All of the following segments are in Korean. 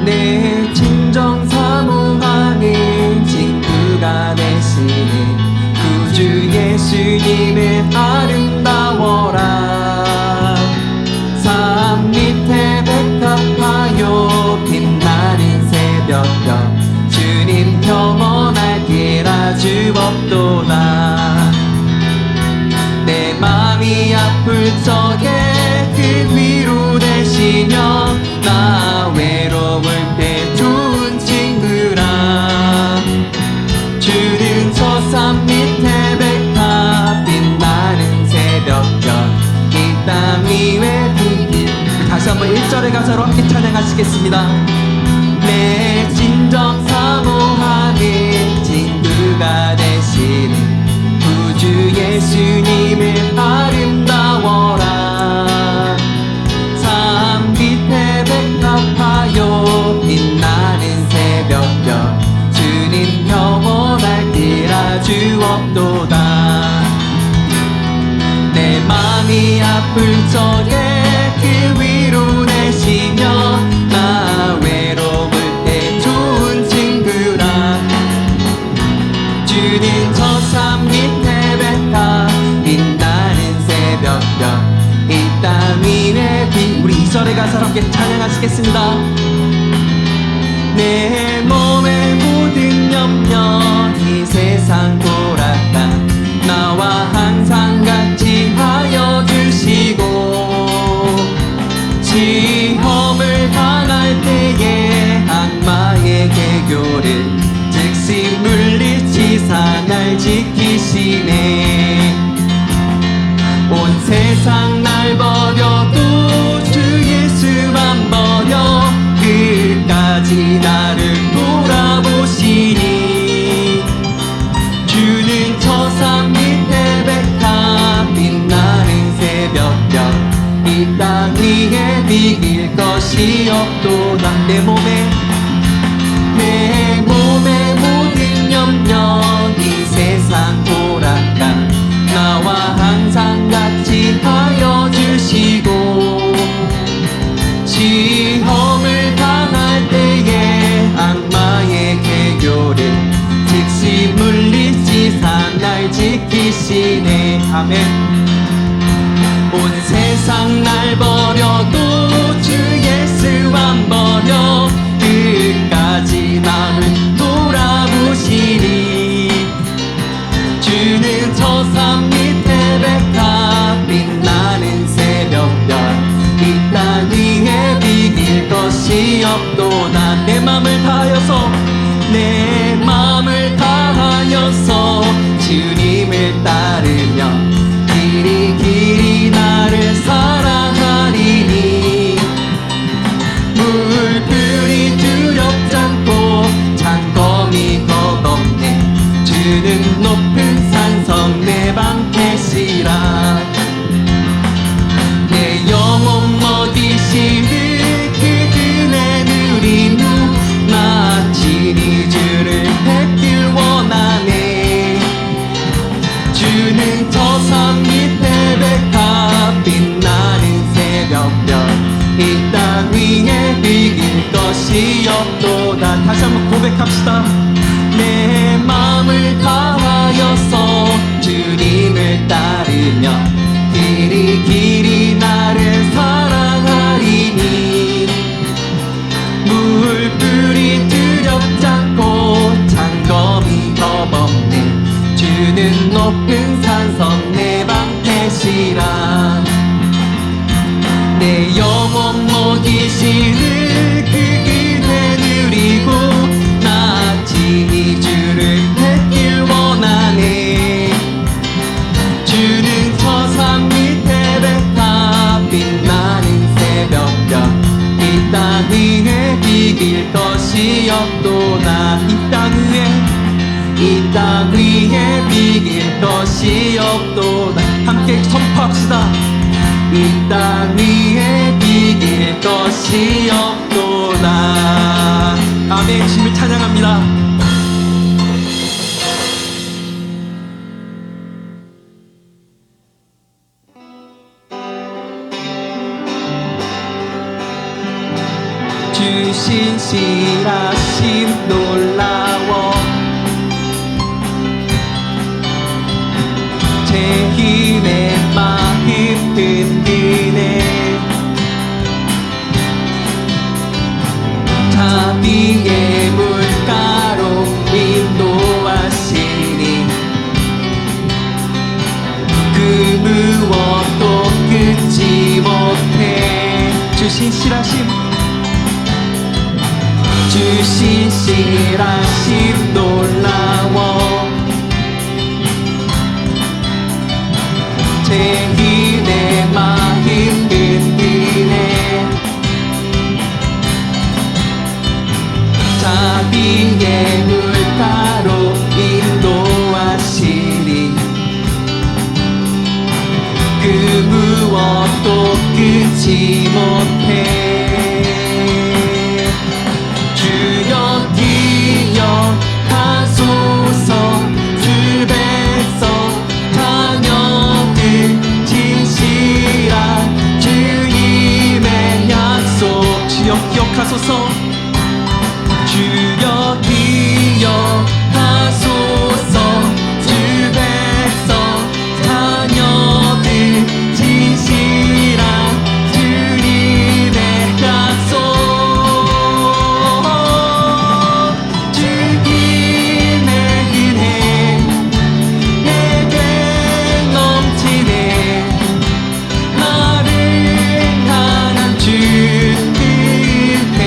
내 진정 사모하는 친구가 되시는 구주 예수님의 아름다워라. 산 밑에 백합하여 빛나는 새벽별 주님 평온할 길 아주 없도다. 내 맘이 아플 적에 그 위로 되시며 나 외로울 때 좋은 친구라. 주는 저 산 밑에 백합 빛나는 새벽별 이 땅 위에 비길. 다시 한번 1절의 가사로 함께 찬양하시겠습니다. 내 진정 사모하는 친구가 되시는 구주 예수님의 아름다워라. 산 밑에 백합하여 빛나는 새벽별 주님 평온할 길 아주 없도다. 내 맘이 아플 적에 그 위로 내시며 나 외로울 때 좋은 친구라. 주는 저 산 밑에 백합 빛나는 새벽별 이 땅 위에 빛. 우리 2절의 가사로 함께 찬양하시겠습니다. 내 몸의 모든 염려 이 세상 돌아가 나와 항상 같이 하여 주시고 시험을 당할 때에 악마의 개교를 즉시 물리치사 날 지키시네. 온 세상 날 버려도 주 예수만 버려 끝까지 나를 돌아보시니. 주는 저 산 밑에 백합 빛나는 새벽별 이 땅 위에 비길 것이 없도다. 내 몸에 모든 염려 이 세상 돌아가 나와 항상 같이 하여 주시고 시험을 당할 때에 악마의 개교를 즉시 물리치사 날 지키시네. 아멘. 온 세상 날 버려도 주 예수 안 버려 끝까지 나를 돌아보시니. 주는 저 산 밑에 백합 빛나는 새벽별 이 땅 위에 비길 것이 없도다. 내 맘을 다하여서 주님을 따르며 길이 나를 사랑하리니. 물불이 두렵지 않고 장검이 겁없네. 주는 높은 산성 내 방패시라. 내 영혼 먹이시는 그 은혜 누리며 나 친히 주를 뵙길 원하네. 주는 저 산 밑에 백합 빛나는 새벽별 이 땅 위에 비길 것이 없도다. 다시 한번 고백합시다. 내 마음을 다하여서 주님을 따르며 길이 나를 사랑하리니. 물불이 두렵지 않고 장검이 겁없네. 주는 높은 산성 내 방패시라. 내 영혼 먹이시는 그 은혜 누리고 나 친히 주를 뵙길 원하네. 주는 저 산 밑에 백합 빛나는 새벽별 이 땅 위에 비길 것이 없도다. 이 땅 위에 비길 것이 없도다. 함께 선포합시다. 이 땅 위에 비길 것이 없도다. 아멘. 주님을 찬양합니다. 주신 신실하심 놀라워 제 힘에 마음 흔드네 자비의 물가로 인도하시니 그 무엇도 끊지 못해 주신 실하심 놀라워 제 힘에 마음 흔드네 자비의 물가로 인도하시니 그 무엇도 끊지 못해 주여 기억하소서 주 백성 자녀들 진실한 주님의 약속 주여 기억하소서 주여 기억하소서 주 백성 자녀들 진실한 주님의 약속 주님의 은혜 내게 넘치네 나를 향한 주 은혜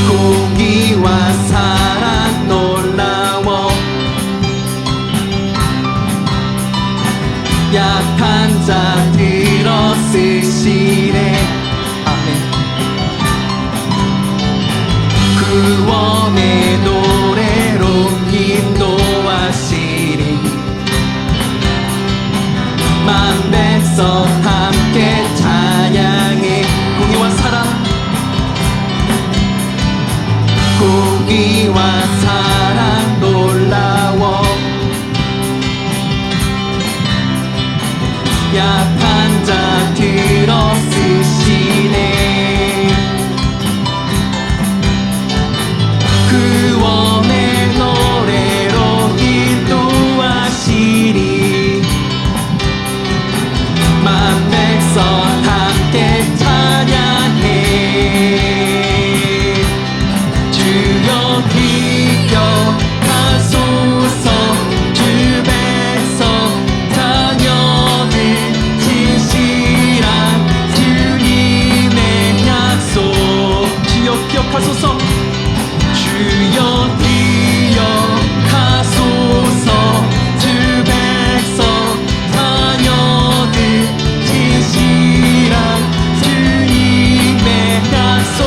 공의와 사랑 놀라워 약한 자 들어 쓰시네 아멘 구원의 노래로 인도하시니 만 백성 함께 찬양해 공의와 사랑 공의와 사랑 놀라워 약한 자 들어 쓰시네 구원의 노래로 인도하시니 만 백성 함께 찬양해 주여 기억하소서 주 백성 자녀들 진실한 주님의 약속 주여 기억하소서 주여 기억하소서 주 백성 자녀들 진실한 주님의 약속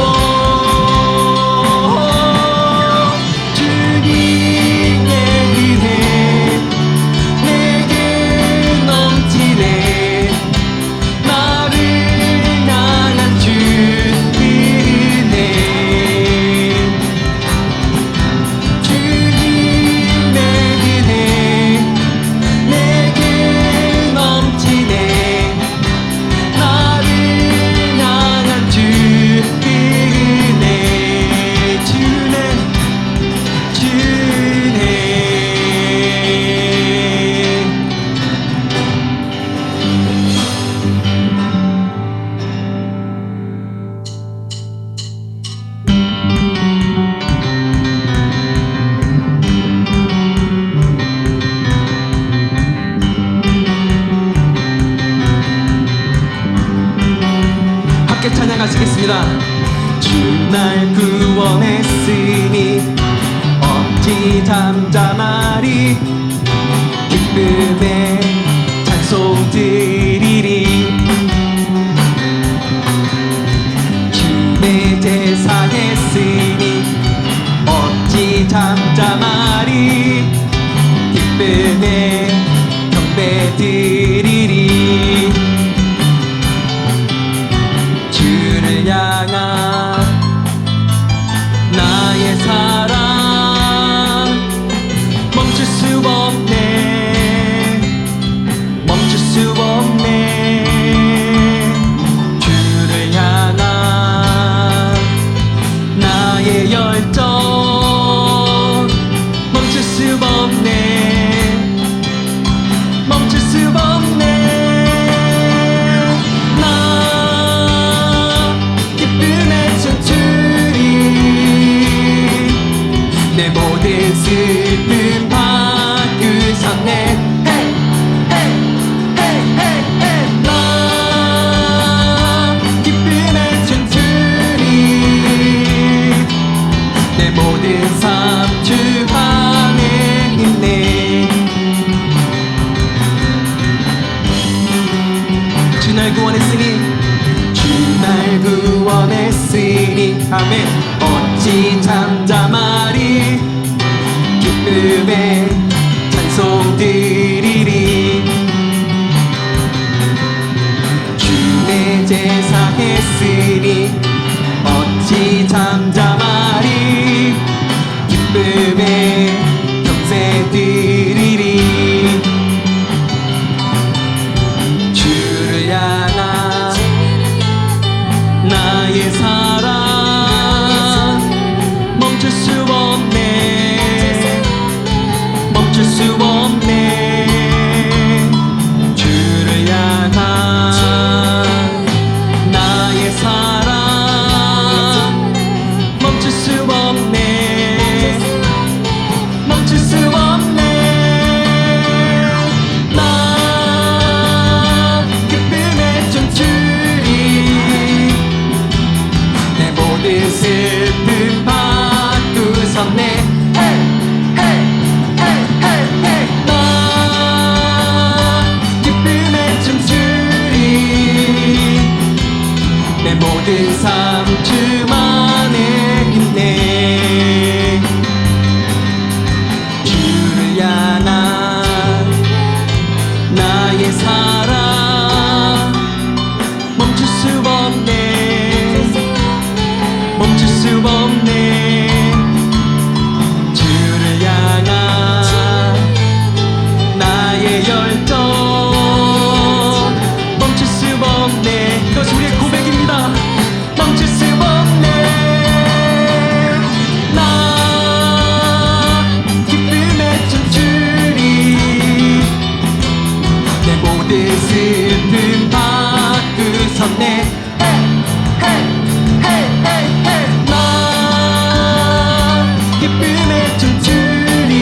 찬양하시겠습니다. 주 날 구원했으니 어찌 잠잠하리 기쁨에 찬송 드리리 주의 제사했으니 어찌 잠잠하리 기쁨에 경배 드리리 주를 향한 나의 사랑 멈출 수 없네 멈출 수 없네 주를 슬픔 바꾸셨네. Hey, hey, hey, hey, hey. 나 기쁨의 춤추리. 내 모든 삶 주 안에 있네. 주 날 구원했으니, 주 날 구원했으니, 아멘. 어찌 잠잠하리. 기쁨의 찬송 드리리. 주의 제사 했으니 어찌 잠잠하리. 기쁨의 경세 드리리. 주를 향한 나의 사랑 멈출 수 없네. 멈출 수 없네. 주를 향한 나의 사랑 멈출 수 없네. 멈출 수 없네. 나 기쁨에 춤추리. 내 모든 슬픔 바꾸셨네. Hey, hey, hey, hey, hey. 나 기쁨에 춤추리. 내 모든 삶 주만에 있네. 주를 향한 나의 사랑 멈출 수 없네. 멈출 수 없네. 주를 향한 나의 열정 멈출 수 없네. 이것이 우리의 고백입니다. 멈출 수 없네. 나 기쁨에 춤추리. 내 모든 슬픔 바꾸셨네. Hey, hey, hey, hey, hey. 나 기쁨에 춤추리.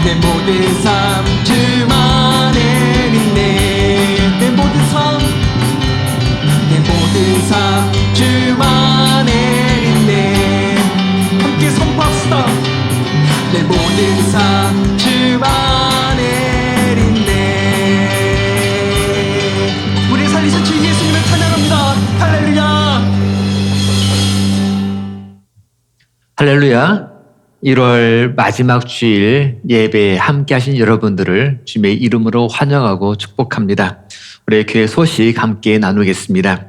내 모든 삶 주만에 있네. 내 모든 삶, 내 모든 삶 주만에 있네. 함께 선포합시다. 내 모든 삶 주만에 있네. 우리 살리신 주 예수님을 찬양합니다. 할렐루야. 할렐루야. 1월 마지막 주일 예배에 함께 하신 여러분들을 주님의 이름으로 환영하고 축복합니다. 우리 교회 소식 함께 나누겠습니다.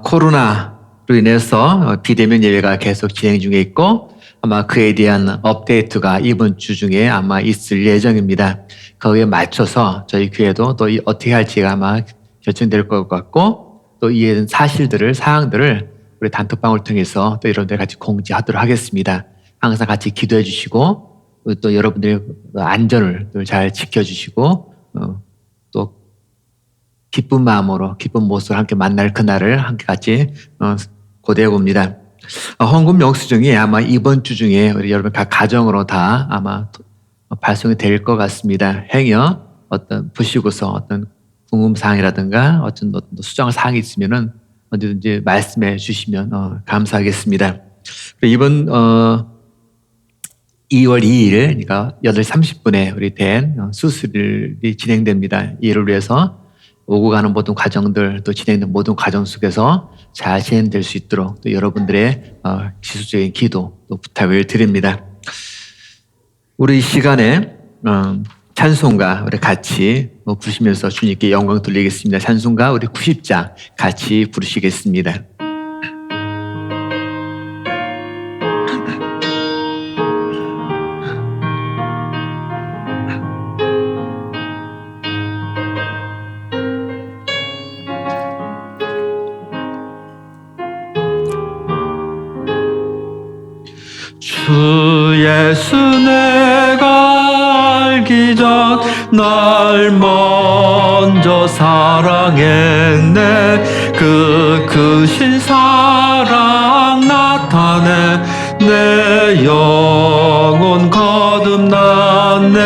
코로나로 인해서 비대면 예배가 계속 진행 중에 있고 아마 그에 대한 업데이트가 이번 주 중에 아마 있을 예정입니다. 거기에 맞춰서 저희 교회도 또 어떻게 할지가 아마 결정될 것 같고 또 이에 대한 사항들을 우리 단톡방을 통해서 또 여러분들 같이 공지하도록 하겠습니다. 항상 같이 기도해 주시고 또 여러분들의 안전을 잘 지켜주시고 또 기쁜 마음으로 기쁜 모습으로 함께 만날 그날을 함께 같이 고대해 봅니다. 헌금 영수증이 아마 이번 주 중에 우리 여러분 각 가정으로 다 아마 발송이 될 것 같습니다. 행여 어떤 부시고서 어떤 궁금사항이라든가 어떤 수정할 사항이 있으면은 언제든지 말씀해 주시면 감사하겠습니다. 이번 2월 2일, 그러니까 8시 30분에 우리 된 수술이 진행됩니다. 이를 위해서 오고 가는 모든 과정들 또 진행된 모든 과정 속에서 잘 진행될 수 있도록 또 여러분들의 지속적인 기도 또 부탁을 드립니다. 우리 이 시간에 찬송가 우리 같이 부르시면서 주님께 영광 돌리겠습니다. 찬송가 우리 90장 같이 부르시겠습니다. 주 예수 내가 알기 전 날 먼저 사랑했네. 그 크신 사랑 나타내 내 내 영혼 거듭났네.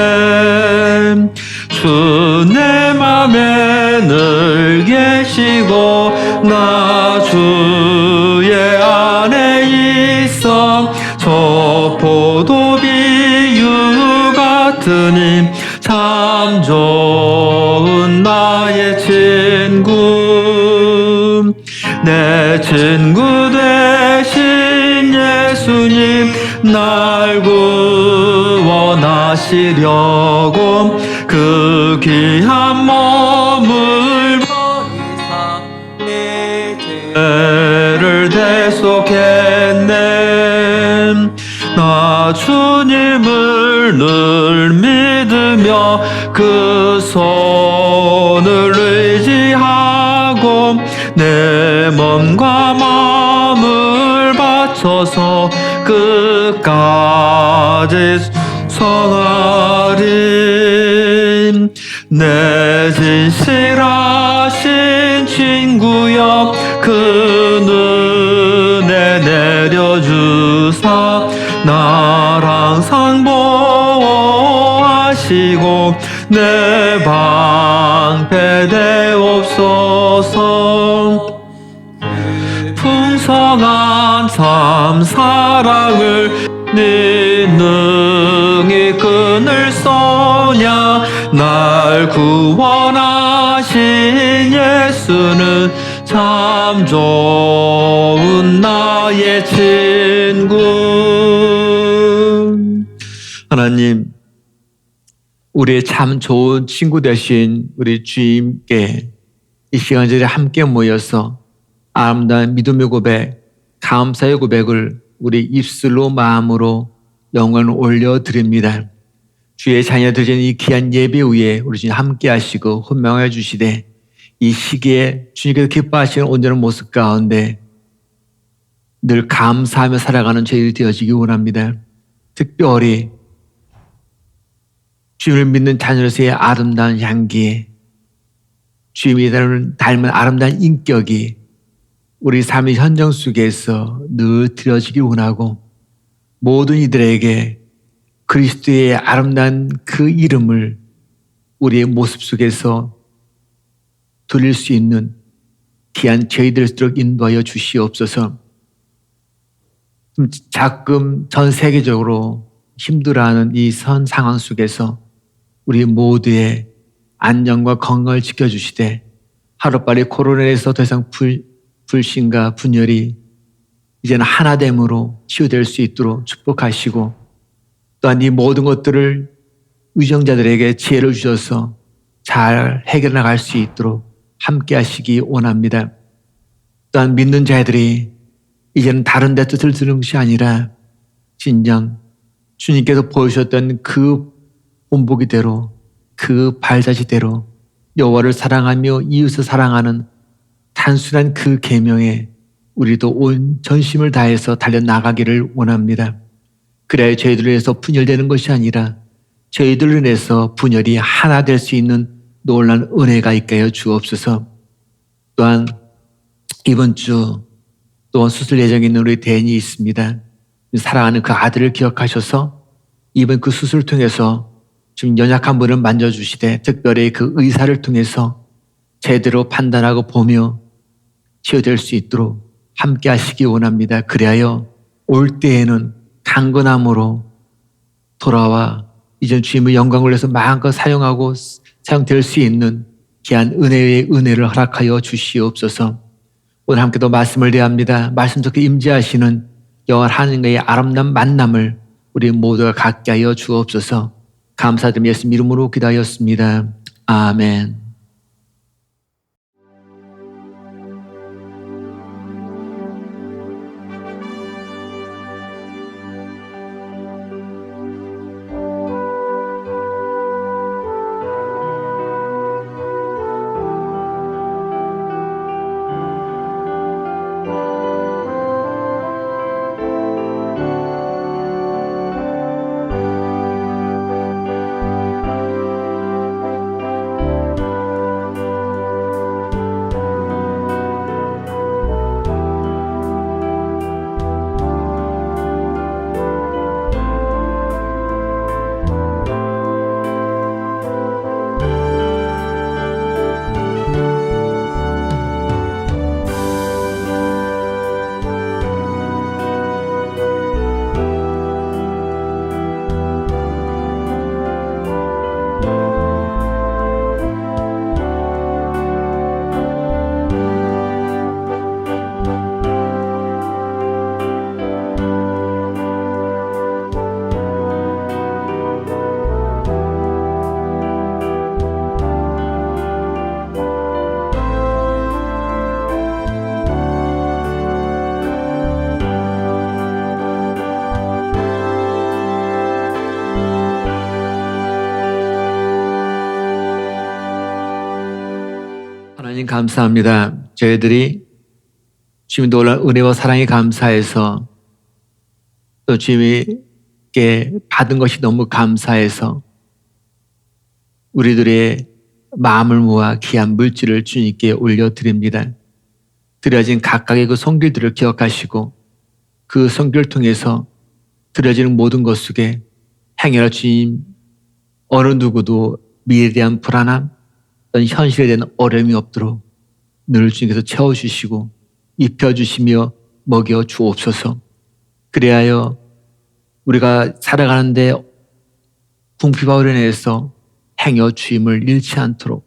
주 내 맘에 늘 계시고 나 주의 안에 있어. 저 포도 비유 같으니 참 좋은 나의 친구. 내 친구 되신 예수님 날 구원하시려고 그 귀한 몸을 버리사 내 죄를 대속했네. 나 주님을 늘 믿으며 그 손을 의지하고 내 몸과 마음을 바쳐서 끝까지 선하리. 내 진실하신 친구여 그 눈에 내려주사 날 항상 보호하시고 내 방패 되옵소서. 풍성한 참 사랑을 네 능히 끊을 소냐. 날 구원하신 예수는 참 좋은 나의 친구. 하나님, 우리의 참 좋은 친구 되신 우리 주님께 이 시간들에 함께 모여서 아름다운 믿음의 고백, 감사의 고백을 우리 입술로 마음으로 영광을 올려드립니다. 주의 자녀들인 이 귀한 예배 위에 우리 주님 함께 하시고 훈명해 주시되 이 시기에 주님께서 기뻐하시는 온전한 모습 가운데 늘 감사하며 살아가는 저희들이 되어지기 원합니다. 특별히 주님을 믿는 자녀로서의 아름다운 향기에 주님이 닮은 아름다운 인격이 우리 삶의 현장 속에서 늘 드려지기 원하고 모든 이들에게 그리스도의 아름다운 그 이름을 우리의 모습 속에서 들릴 수 있는 귀한 저희들일수록 인도하여 주시옵소서. 자금 전 세계적으로 힘들어하는 이 선 상황 속에서 우리 모두의 안전과 건강을 지켜주시되 하루빨리 코로나에서 더 이상 불신과 분열이 이제는 하나됨으로 치유될 수 있도록 축복하시고 또한 이 모든 것들을 의정자들에게 지혜를 주셔서 잘 해결해 나갈 수 있도록 함께 하시기 원합니다. 또한 믿는 자들이 이제는 다른 데 뜻을 드는 것이 아니라 진정 주님께서 보여주셨던 그 본보기대로 그 발자취대로 여호와를 사랑하며 이웃을 사랑하는 단순한 그 계명에 우리도 온 전심을 다해서 달려나가기를 원합니다. 그래야 저희들을 인해서 분열되는 것이 아니라 저희들을 인해서 분열이 하나 될 수 있는 놀라운 은혜가 있게 하여 주옵소서. 또한 이번 주 또한 수술 예정에 있는 우리 대인이 있습니다. 사랑하는 그 아들을 기억하셔서 이번 그 수술을 통해서 지금 연약한 분을 만져주시되 특별히 그 의사를 통해서 제대로 판단하고 보며 치유될 수 있도록 함께 하시기 원합니다. 그리하여 올 때에는 강건함으로 돌아와 이전 주님의 영광을 위해서 마음껏 사용하고 사용될 수 있는 귀한 은혜의 은혜를 허락하여 주시옵소서. 오늘 함께도 말씀을 대합니다. 말씀 속에 임재하시는 영원 하나님과의 아름다운 만남을 우리 모두가 갖게 하여 주옵소서. 감사드리며 예수 이름으로 기도하였습니다. 아멘. 감사합니다. 저희들이 주님 놀라운 은혜와 사랑에 감사해서 또 주님께 받은 것이 너무 감사해서 우리들의 마음을 모아 귀한 물질을 주님께 올려드립니다. 드려진 각각의 그 손길들을 기억하시고 그 손길을 통해서 드려지는 모든 것 속에 행여나 주님 어느 누구도 미래에 대한 불안함 또는 현실에 대한 어려움이 없도록 늘 주님께서 채워주시고 입혀주시며 먹여 주옵소서. 그리하여 우리가 살아가는데 궁핍함으로 인해서 행여 주임을 잃지 않도록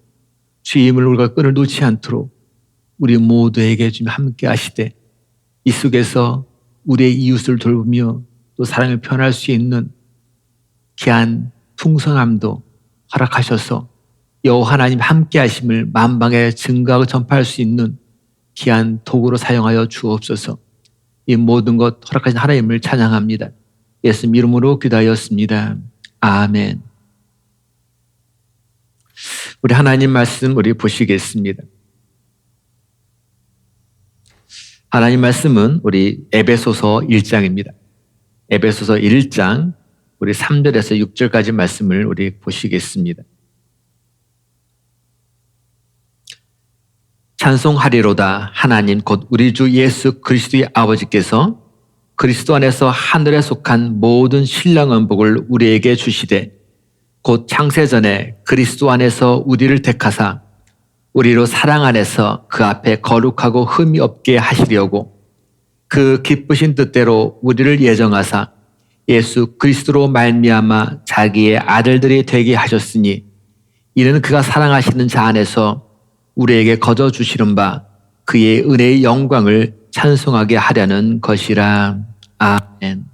주임을 우리가 끈을 놓지 않도록 우리 모두에게 좀 함께 하시되 이 속에서 우리의 이웃을 돌보며 또 사랑을 표현할 수 있는 귀한 풍성함도 허락하셔서 여호와 하나님 함께 하심을 만방에 증거하고 전파할 수 있는 귀한 도구로 사용하여 주옵소서. 이 모든 것 허락하신 하나님을 찬양합니다. 예수님 이름으로 기도하였습니다. 아멘. 우리 하나님 말씀 우리 보시겠습니다. 하나님 말씀은 우리 에베소서 1장입니다. 에베소서 1장 우리 3절에서 6절까지 말씀을 우리 보시겠습니다. 찬송하리로다. 하나님 곧 우리 주 예수 그리스도의 아버지께서 그리스도 안에서 하늘에 속한 모든 신령 은복을 우리에게 주시되 곧 창세전에 그리스도 안에서 우리를 택하사 우리로 사랑 안에서 그 앞에 거룩하고 흠이 없게 하시려고 그 기쁘신 뜻대로 우리를 예정하사 예수 그리스도로 말미암아 자기의 아들들이 되게 하셨으니 이는 그가 사랑하시는 자 안에서 우리에게 거저 주시는 바 그의 은혜의 영광을 찬송하게 하려는 것이라. 아멘.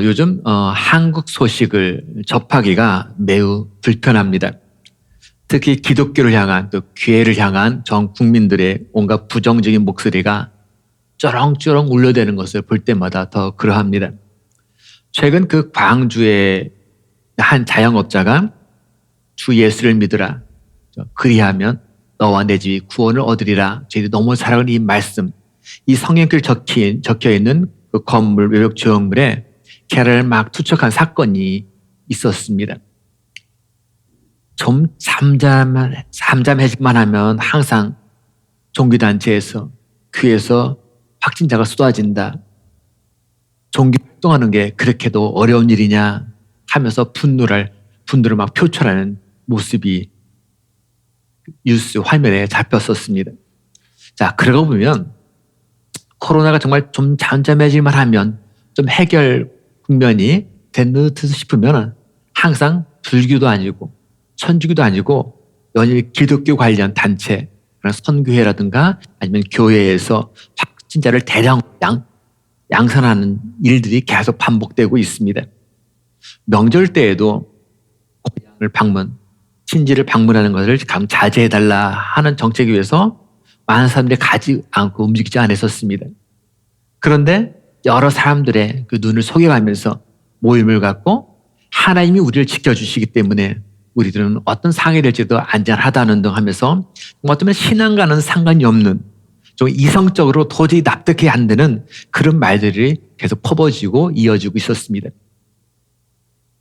요즘 한국 소식을 접하기가 매우 불편합니다. 특히 기독교를 향한 또 교회를 향한 전 국민들의 온갖 부정적인 목소리가 쩌렁쩌렁 울려대는 것을 볼 때마다 더 그러합니다. 최근 그 광주의 한 자영업자가 주 예수를 믿으라. 그리하면 너와 내 집이 구원을 얻으리라. 저희들이 너무 사랑하는 이 말씀, 이 성경글 적혀 있는 그 건물, 외벽 조형물에 계란을 막 투척한 사건이 있었습니다. 좀 잠잠해지만 하면 항상 종교단체에서 교회에서 확진자가 쏟아진다. 종교 활동하는 게 그렇게도 어려운 일이냐 하면서 분노를 막 표출하는 모습이 뉴스 화면에 잡혔었습니다. 자, 그러고 보면 코로나가 정말 좀 잠잠해질만 하면 좀 해결 국면이 된 듯 싶으면 항상 불교도 아니고 천주교도 아니고 연일 기독교 관련 단체, 선교회라든가 아니면 교회에서 확진자를 대량 양산하는 일들이 계속 반복되고 있습니다. 명절 때에도 고향을 방문, 친지를 방문하는 것을 자제해달라 하는 정책에 의해서 많은 사람들이 가지 않고 움직이지 않았었습니다. 그런데 여러 사람들의 그 눈을 속여가면서 모임을 갖고 하나님이 우리를 지켜주시기 때문에 우리들은 어떤 상황이 될지도 안전하다는 등 하면서 어쩌면 신앙과는 상관이 없는 좀 이성적으로 도저히 납득이 안 되는 그런 말들이 계속 퍼버지고 이어지고 있었습니다.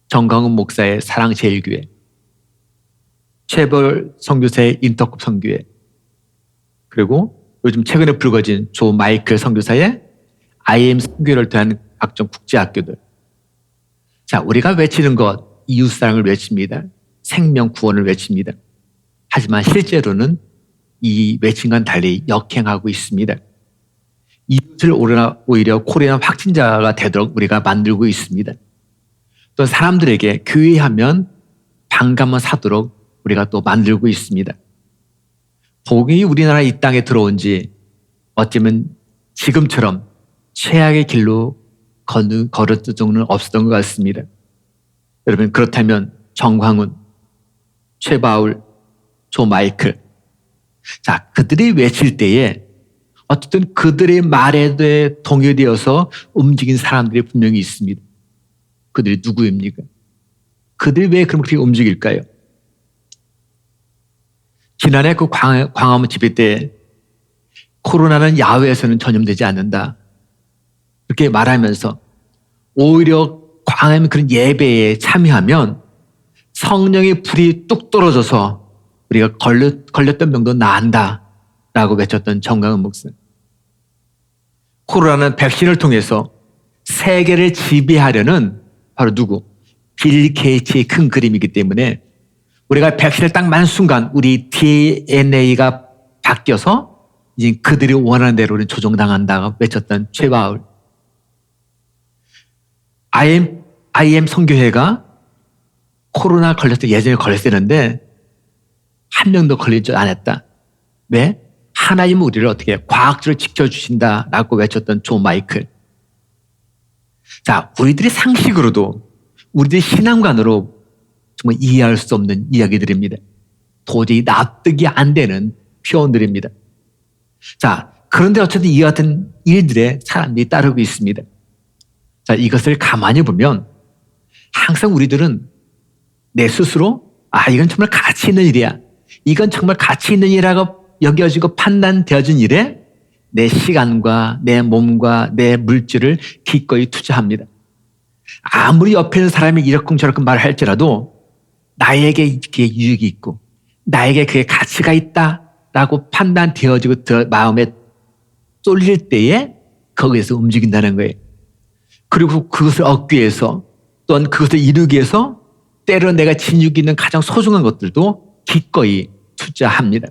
정강훈 목사의 사랑제일교회, 최벌 선교사의 인터컵 선교회, 그리고 요즘 최근에 불거진 조 마이클 선교사의 IM 선교를 통한 각종 국제학교들. 자, 우리가 외치는 것, 이웃사랑을 외칩니다. 생명 구원을 외칩니다. 하지만 실제로는 이 외침과는 달리 역행하고 있습니다. 이웃을 오히려 코로나 확진자가 되도록 우리가 만들고 있습니다. 또 사람들에게 교회하면 반감을 사도록 우리가 또 만들고 있습니다. 복음이 우리나라 이 땅에 들어온 지 어쩌면 지금처럼 최악의 길로 걸었던 적은 없었던 것 같습니다. 여러분, 그렇다면 정광훈, 최바울, 조 마이클, 자, 그들이 외칠 때에 어쨌든 그들의 말에 대해 동요되어서 움직인 사람들이 분명히 있습니다. 그들이 누구입니까? 그들이 왜 그렇게 움직일까요? 지난해 그 광화문 집회 때 코로나는 야외에서는 전염되지 않는다. 그렇게 말하면서 오히려 광화문 그런 예배에 참여하면 성령의 불이 뚝 떨어져서 우리가 걸렸던 병도 나은다 라고 외쳤던 정강은 목사. 코로나는 백신을 통해서 세계를 지배하려는 바로 누구? 빌 게이츠의 큰 그림이기 때문에 우리가 백신을 딱 맞는 순간 우리 DNA가 바뀌어서 이제 그들이 원하는 대로 조종당한다고 외쳤던 최바울. IM 선교회가 코로나 걸렸을 때 예전에 걸렸었는데 한 명도 걸리지 않았다. 왜? 하나님은 우리를 어떻게 과학적으로 지켜주신다라고 외쳤던 존 마이클. 자, 우리들이 상식으로도 우리들의 신앙관으로 정말 이해할 수 없는 이야기들입니다. 도저히 납득이 안 되는 표현들입니다. 자, 그런데 어쨌든 이 같은 일들에 사람들이 따르고 있습니다. 자, 이것을 가만히 보면 항상 우리들은 내 스스로 이건 정말 가치 있는 일이야. 이건 정말 가치 있는 일이라고 여겨지고 판단되어진 일에 내 시간과 내 몸과 내 물질을 기꺼이 투자합니다. 아무리 옆에 있는 사람이 이러쿵저러쿵 말을 할지라도 나에게 그게 유익이 있고 나에게 그게 가치가 있다라고 판단되어지고 마음에 쏠릴 때에 거기에서 움직인다는 거예요. 그리고 그것을 얻기 위해서 또한 그것을 이루기 위해서 때로 내가 지니고 있는 가장 소중한 것들도 기꺼이 투자합니다.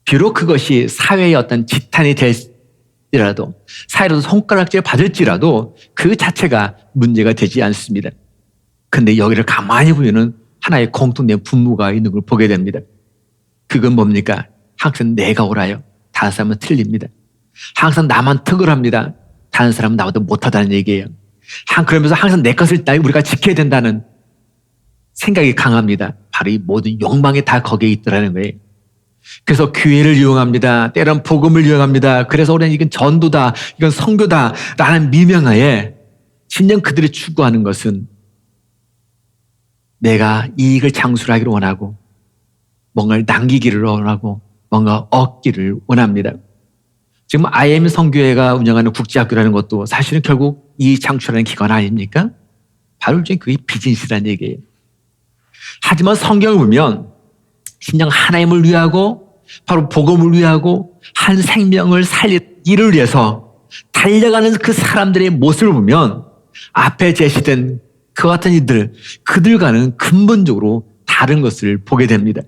비록 그것이 사회의 어떤 지탄이 될지라도 사회로서 손가락질 받을지라도 그 자체가 문제가 되지 않습니다. 근데 여기를 가만히 보면은 하나의 공통된 분모가 있는 걸 보게 됩니다. 그건 뭡니까? 항상 내가 옳아요. 다른 사람은 틀립니다. 항상 나만 탁월합니다. 다른 사람은 나보다 못하다는 얘기예요. 그러면서 항상 내 것을 우리가 지켜야 된다는 생각이 강합니다. 바로 이 모든 욕망이 다 거기에 있더라는 거예요. 그래서 교회를 이용합니다. 때론 복음을 이용합니다. 그래서 우리는 이건 전도다, 이건 선교다 라는 미명하에 진정 그들이 추구하는 것은 내가 이익을 창출하기를 원하고 뭔가를 남기기를 원하고 뭔가 얻기를 원합니다. 지금 IM 선교회가 운영하는 국제학교라는 것도 사실은 결국 이익 창출하는 기관 아닙니까? 바로 그게 비즈니스라는 얘기예요. 하지만 성경을 보면 진정 하나님을 위하고 바로 복음을 위하고 한 생명을 살릴 일을 위해서 달려가는 그 사람들의 모습을 보면 앞에 제시된 그 같은 이들, 그들과는 근본적으로 다른 것을 보게 됩니다.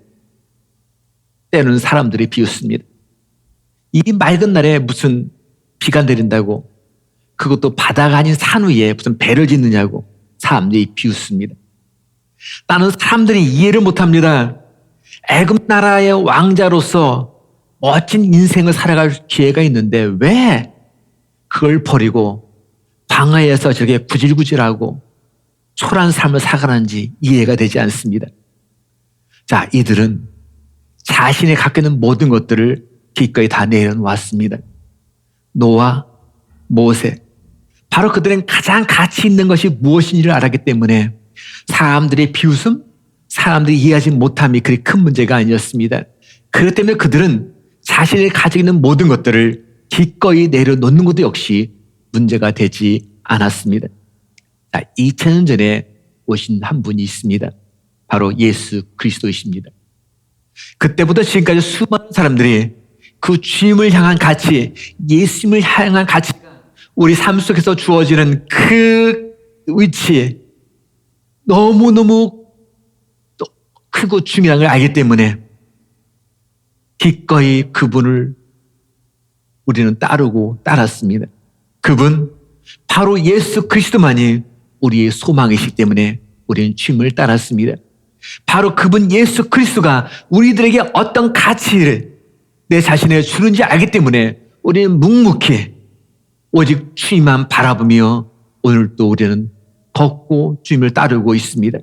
때로는 사람들이 비웃습니다. 이 맑은 날에 무슨 비가 내린다고 그것도 바다가 아닌 산 위에 무슨 배를 짓느냐고 사람들이 비웃습니다. 나는 사람들이 이해를 못합니다. 애굽 나라의 왕자로서 멋진 인생을 살아갈 기회가 있는데 왜 그걸 버리고 광야에서 저렇게 구질구질하고 초라한 삶을 살아가는지 이해가 되지 않습니다. 자, 이들은 자신이 갖고 있는 모든 것들을 기꺼이 다 내려놓았습니다. 노아, 모세, 바로 그들은 가장 가치 있는 것이 무엇인지를 알았기 때문에 사람들의 비웃음, 사람들이 이해하지 못함이 그리 큰 문제가 아니었습니다. 그렇기 때문에 그들은 자신이 가지고 있는 모든 것들을 기꺼이 내려놓는 것도 역시 문제가 되지 않았습니다. 자, 2000년 전에 오신 한 분이 있습니다. 바로 예수 그리스도이십니다. 그때부터 지금까지 수많은 사람들이 그 주님을 향한 가치, 예수님을 향한 가치가 우리 삶 속에서 주어지는 그 위치에 너무너무 크고 중요한 걸 알기 때문에 기꺼이 그분을 우리는 따르고 따랐습니다. 그분, 바로 예수 그리스도만이 우리의 소망이시기 때문에 우리는 주님을 따랐습니다. 바로 그분 예수 그리스도가 우리들에게 어떤 가치를 내 자신에 주는지 알기 때문에 우리는 묵묵히 오직 주님만 바라보며 오늘도 우리는 걷고 주님을 따르고 있습니다.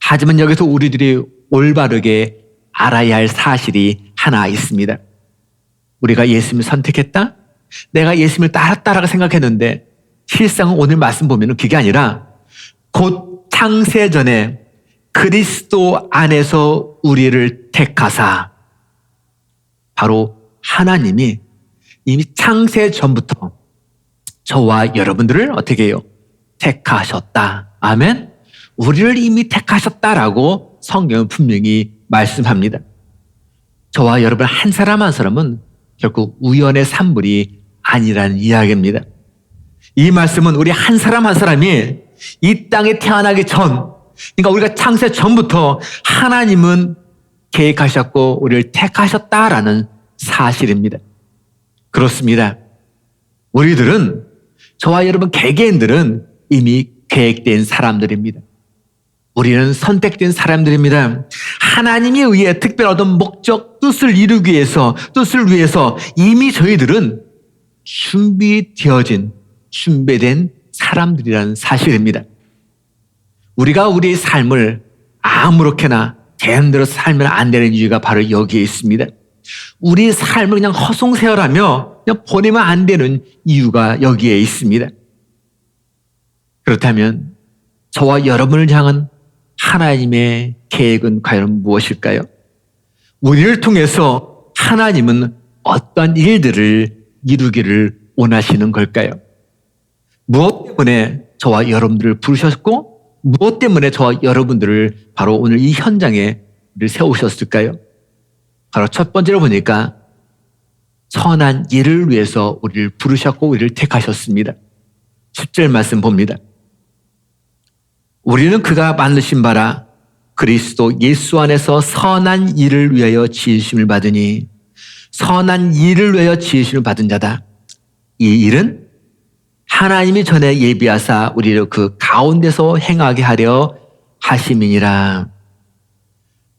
하지만 여기서 우리들이 올바르게 알아야 할 사실이 하나 있습니다. 우리가 예수님을 선택했다? 내가 예수님을 따랐다라고 생각했는데 실상은 오늘 말씀 보면 그게 아니라 곧 창세전에 그리스도 안에서 우리를 택하사, 바로 하나님이 이미 창세전부터 저와 여러분들을 어떻게 해요? 택하셨다. 아멘. 우리를 이미 택하셨다라고 성경은 분명히 말씀합니다. 저와 여러분 한 사람 한 사람은 결국 우연의 산물이 아니라는 이야기입니다. 이 말씀은 우리 한 사람 한 사람이 이 땅에 태어나기 전, 그러니까 우리가 창세 전부터 하나님은 계획하셨고 우리를 택하셨다라는 사실입니다. 그렇습니다. 우리들은, 저와 여러분 개개인들은 이미 계획된 사람들입니다. 우리는 선택된 사람들입니다. 하나님에 의해 특별한 어떤 목적, 뜻을 이루기 위해서, 뜻을 위해서 이미 저희들은 준비된 사람들이라는 사실입니다. 우리가 우리의 삶을 아무렇게나 대한대로 살면 안 되는 이유가 바로 여기에 있습니다. 우리의 삶을 그냥 허송세월하며 그냥 보내면 안 되는 이유가 여기에 있습니다. 그렇다면 저와 여러분을 향한 하나님의 계획은 과연 무엇일까요? 우리를 통해서 하나님은 어떤 일들을 이루기를 원하시는 걸까요? 무엇 때문에 저와 여러분들을 부르셨고 무엇 때문에 저와 여러분들을 바로 오늘 이 현장에 세우셨을까요? 바로 첫 번째로 보니까 선한 일을 위해서 우리를 부르셨고 우리를 택하셨습니다. 10절 말씀 봅니다. 우리는 그가 만드신 바라 그리스도 예수 안에서 선한 일을 위하여 지으심을 받으니, 선한 일을 위하여 지으심을 받은 자다. 이 일은 하나님이 전에 예비하사 우리를 그 가운데서 행하게 하려 하심이니라.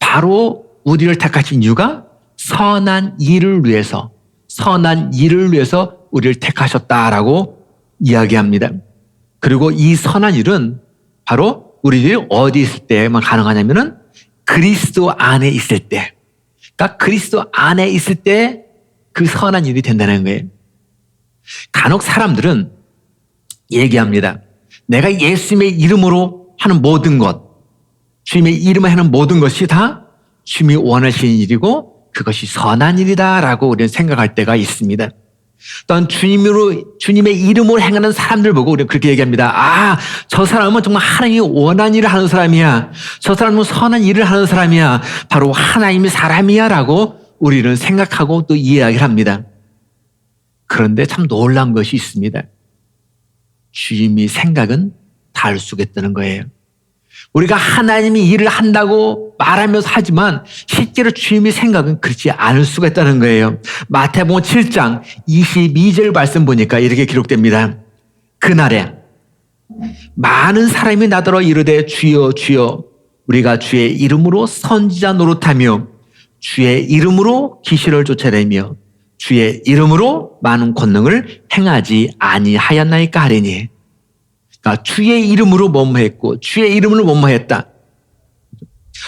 바로 우리를 택하신 이유가 선한 일을 위해서, 선한 일을 위해서 우리를 택하셨다라고 이야기합니다. 그리고 이 선한 일은 바로 우리들이 어디 있을 때만 가능하냐면은 그리스도 안에 있을 때, 그러니까 그리스도 안에 있을 때 그 선한 일이 된다는 거예요. 간혹 사람들은 얘기합니다. 내가 예수님의 이름으로 하는 모든 것, 주님의 이름으로 하는 모든 것이 다 주님이 원하시는 일이고 그것이 선한 일이다라고 우리는 생각할 때가 있습니다. 또한 주님의 이름으로 행하는 사람들 보고 우리는 그렇게 얘기합니다. 아, 저 사람은 정말 하나님이 원하는 일을 하는 사람이야. 저 사람은 선한 일을 하는 사람이야. 바로 하나님의 사람이야 라고 우리는 생각하고 또 이야기를 합니다. 그런데 참 놀라운 것이 있습니다. 주님의 생각은 다를 수가 있다는 거예요. 우리가 하나님이 일을 한다고 말하면서 하지만 실제로 주님의 생각은 그렇지 않을 수가 있다는 거예요. 마태복음 7장 22절 말씀 보니까 이렇게 기록됩니다. 그날에 많은 사람이 나더러 이르되 주여 주여 우리가 주의 이름으로 선지자 노릇하며 주의 이름으로 귀신을 쫓아내며 주의 이름으로 많은 권능을 행하지 아니하였나이까 하리니. 그러니까 주의 이름으로 뭐뭐했고 주의 이름으로 뭐뭐했다.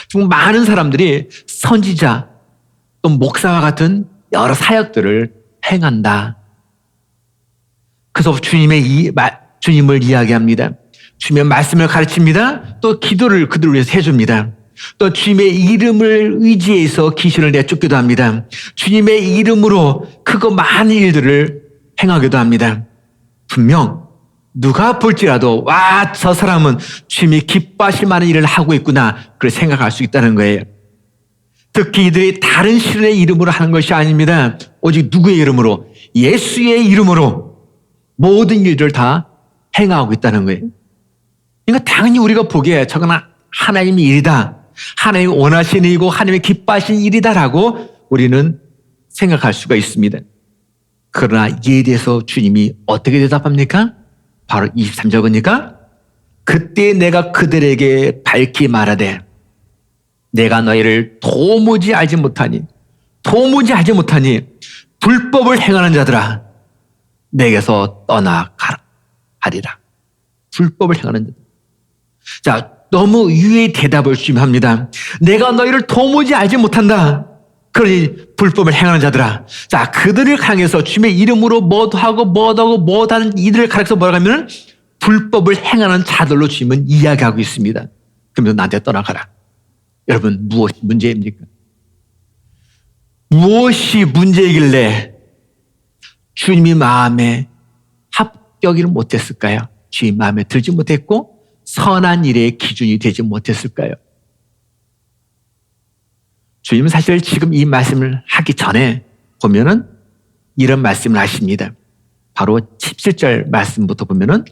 지금 많은 사람들이 선지자 또 목사와 같은 여러 사역들을 행한다. 그래서 주님을 이야기합니다. 주님의 말씀을 가르칩니다. 또 기도를 그들을 위해서 해줍니다. 또 주님의 이름을 의지해서 귀신을 내쫓기도 합니다. 주님의 이름으로 크고 많은 일들을 행하기도 합니다. 분명 누가 볼지라도 와, 저 사람은 주님이 기뻐하실 만한 일을 하고 있구나 그렇게 생각할 수 있다는 거예요. 특히 이들이 다른 신의 이름으로 하는 것이 아닙니다. 오직 누구의 이름으로? 예수의 이름으로 모든 일들을 다 행하고 있다는 거예요. 그러니까 당연히 우리가 보기에 저건 하나님의 일이다. 하나님이 원하시는 일이고 하나님이 기뻐하시는 일이다라고 우리는 생각할 수가 있습니다. 그러나 이에 대해서 주님이 어떻게 대답합니까? 바로 23절 보니까 그때 내가 그들에게 밝히 말하되 내가 너희를 도무지 알지 못하니 불법을 행하는 자들아 내게서 떠나가라 하리라. 불법을 행하는 자들. 자, 너무 유의 대답을 주님합니다. 내가 너희를 도무지 알지 못한다. 그러니 불법을 행하는 자들아. 자, 그들을 향해서 주님의 이름으로 뭐도 하고 뭐도 하고 뭐도 하는 이들을 가르쳐서 뭐라고 하면 불법을 행하는 자들로 주님은 이야기하고 있습니다. 그러면서 나한테 떠나가라. 여러분, 무엇이 문제입니까? 무엇이 문제이길래 주님이 마음에 합격을 못했을까요? 주님 마음에 들지 못했고 선한 일의 기준이 되지 못했을까요? 주님은 사실 지금 이 말씀을 하기 전에 보면은 이런 말씀을 하십니다. 바로 17절 말씀부터 보면은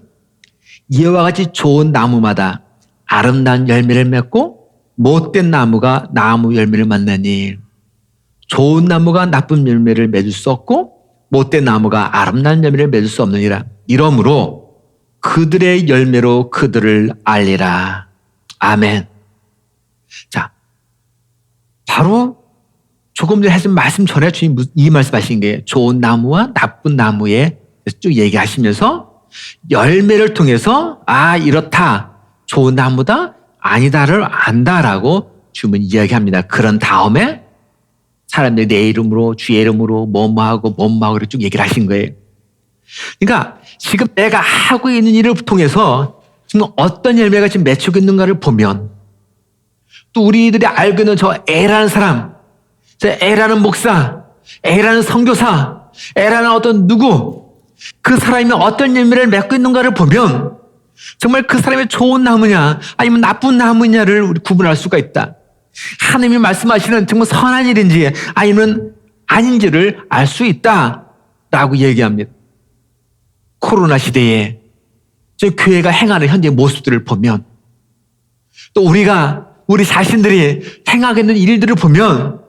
이와 같이 좋은 나무마다 아름다운 열매를 맺고 못된 나무가 나무 열매를 맺나니 좋은 나무가 나쁜 열매를 맺을 수 없고 못된 나무가 아름다운 열매를 맺을 수 없느니라. 이러므로 그들의 열매로 그들을 알리라. 아멘. 자, 바로 조금 전에 하신 말씀 전에 주님 이 말씀하신 게 좋은 나무와 나쁜 나무에 쭉 얘기하시면서 열매를 통해서 이렇다. 좋은 나무다. 아니다를 안다라고 주님은 이야기합니다. 그런 다음에 사람들이 내 이름으로 주의 이름으로 뭐뭐하고 이렇게 쭉 얘기를 하신 거예요. 그러니까 지금 내가 하고 있는 일을 통해서 지금 어떤 열매가 지금 맺히고 있는가를 보면 또 우리들이 알고 있는 저 A라는 사람, 저 A라는 목사, A라는 선교사, A라는 어떤 누구 그 사람이 어떤 열매를 맺고 있는가를 보면 정말 그 사람이 좋은 나무냐 아니면 나쁜 나무냐를 우리 구분할 수가 있다. 하나님이 말씀하시는 정말 선한 일인지 아니면 아닌지를 알 수 있다라고 얘기합니다. 코로나 시대에 저 교회가 행하는 현재 모습들을 보면 또 우리 자신들이 행하고 있는 일들을 보면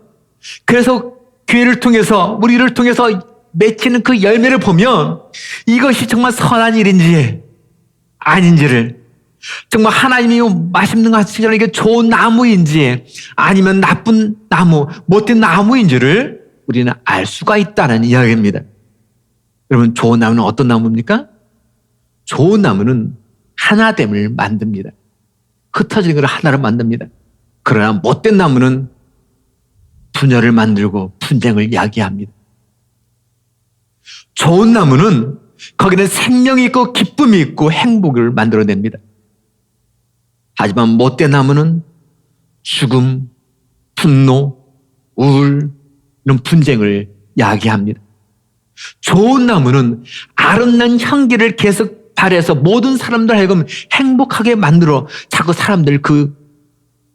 그래서 교회를 통해서 우리를 통해서 맺히는 그 열매를 보면 이것이 정말 선한 일인지 아닌지를 정말 하나님이 맛있는 것 같이 이게 좋은 나무인지 아니면 나쁜 나무, 못된 나무인지를 우리는 알 수가 있다는 이야기입니다. 여러분, 좋은 나무는 어떤 나무입니까? 좋은 나무는 하나됨을 만듭니다. 흩어지는 걸 하나로 만듭니다. 그러나 못된 나무는 분열을 만들고 분쟁을 야기합니다. 좋은 나무는 거기는 생명이 있고 기쁨이 있고 행복을 만들어냅니다. 하지만 못된 나무는 죽음, 분노, 우울, 이런 분쟁을 야기합니다. 좋은 나무는 아름다운 향기를 계속 발해서 모든 사람들 하여금 행복하게 만들어 자꾸 사람들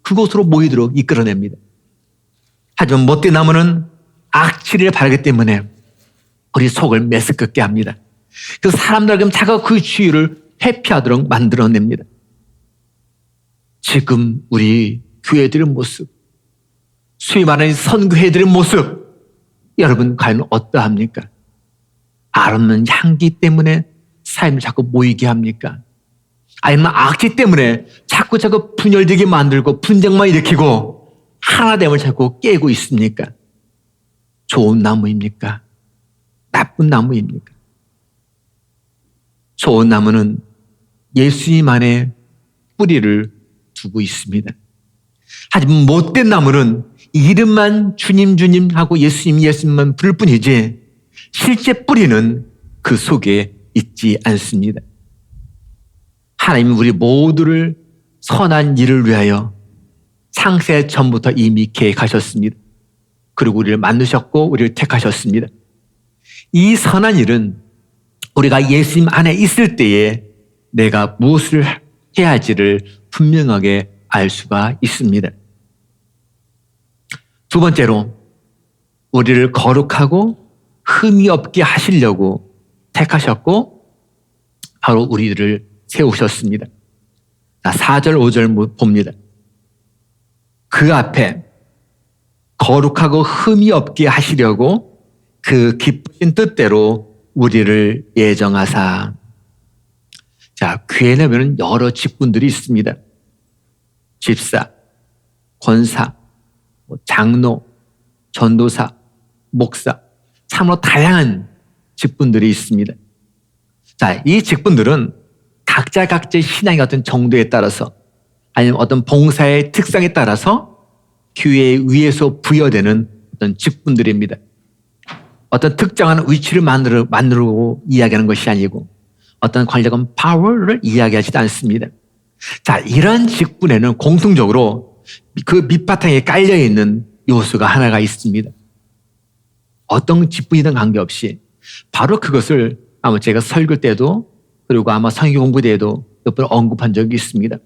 그곳으로 모이도록 이끌어냅니다. 하지만 못된 나무는 악취를 바르기 때문에 우리 속을 메스껍게 합니다. 그 사람들에게 자꾸 그 주의를 회피하도록 만들어냅니다. 지금 우리 교회들의 모습, 소위 말하는 선교회들의 모습, 여러분 과연 어떠합니까? 아름다운 향기 때문에 사람을 자꾸 모이게 합니까? 아니면 악취 때문에 자꾸 분열되게 만들고 분쟁만 일으키고 하나됨을 자꾸 깨고 있습니까? 좋은 나무입니까? 나쁜 나무입니까? 좋은 나무는 예수님 안에 뿌리를 두고 있습니다. 하지만 못된 나무는 이름만 주님 하고 예수님만 부를 뿐이지 실제 뿌리는 그 속에 있지 않습니다. 하나님은 우리 모두를 선한 일을 위하여 창세 전부터 이미 계획하셨습니다. 그리고 우리를 만드셨고 우리를 택하셨습니다. 이 선한 일은 우리가 예수님 안에 있을 때에 내가 무엇을 해야 할지를 분명하게 알 수가 있습니다. 두 번째로 우리를 거룩하고 흠이 없게 하시려고 택하셨고 바로 우리들을 세우셨습니다. 4절 5절 봅니다. 그 앞에 거룩하고 흠이 없게 하시려고 그 기쁘신 뜻대로 우리를 예정하사. 자, 교회에 보면 여러 직분들이 있습니다. 집사, 권사, 장로, 전도사, 목사, 참으로 다양한 직분들이 있습니다. 자, 이 직분들은 각자의 신앙의 어떤 정도에 따라서 아니면 어떤 봉사의 특성에 따라서 교회 위에서 부여되는 어떤 직분들입니다. 어떤 특정한 위치를 만들고 이야기하는 것이 아니고 어떤 권력은 파워를 이야기하지도 않습니다. 자, 이런 직분에는 공통적으로 그 밑바탕에 깔려있는 요소가 하나가 있습니다. 어떤 직분이든 관계없이 바로 그것을 아마 제가 설교 때도 그리고 아마 성경 공부 때에도 몇 번 언급한 적이 있습니다.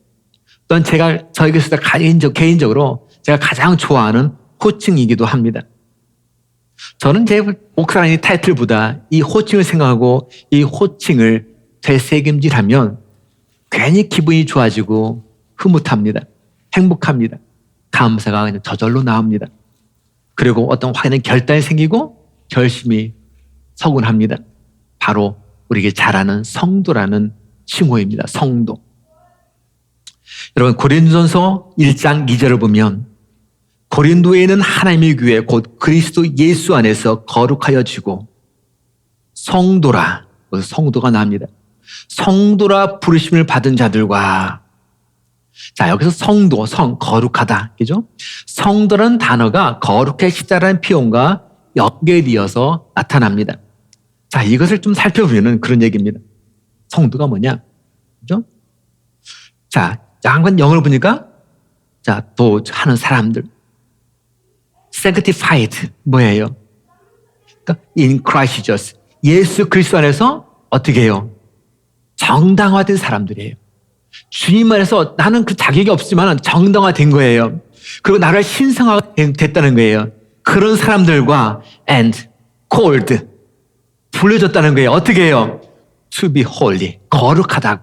또한 제가 저희 교회에서 개인적으로 제가 가장 좋아하는 호칭이기도 합니다. 저는 제 목사라는 타이틀보다 이 호칭을 생각하고 이 호칭을 되새김질하면 괜히 기분이 좋아지고 흐뭇합니다. 행복합니다. 감사가 그냥 저절로 나옵니다. 그리고 어떤 확연한 결단이 생기고 결심이 서운합니다. 바로 우리에게 잘 아는 성도라는 칭호입니다. 성도. 여러분 고린도전서 1장 2절을 보면 고린도에 있는 하나님의 교회 곧 그리스도 예수 안에서 거룩하여지고 성도라, 성도가 나옵니다. 성도라 부르심을 받은 자들과, 자 여기서 성도, 거룩하다, 그죠? 성도라는 단어가 거룩해지다라는 표현과 연계되어서 나타납니다. 자 이것을 좀 살펴보면 그런 얘기입니다. 성도가 뭐냐, 그죠? 자 한번 영어를 보니까 도 하는 사람들, sanctified 뭐예요? 그러니까 in Christ Jesus, 예수 그리스도 안에서 어떻게 해요? 정당화된 사람들이에요. 주님 안에서 나는 그 자격이 없지만 정당화된 거예요. 그리고 나를 신성화가 됐다는 거예요. 그런 사람들과 and called, 불려졌다는 거예요. 어떻게 해요? to be holy, 거룩하다고.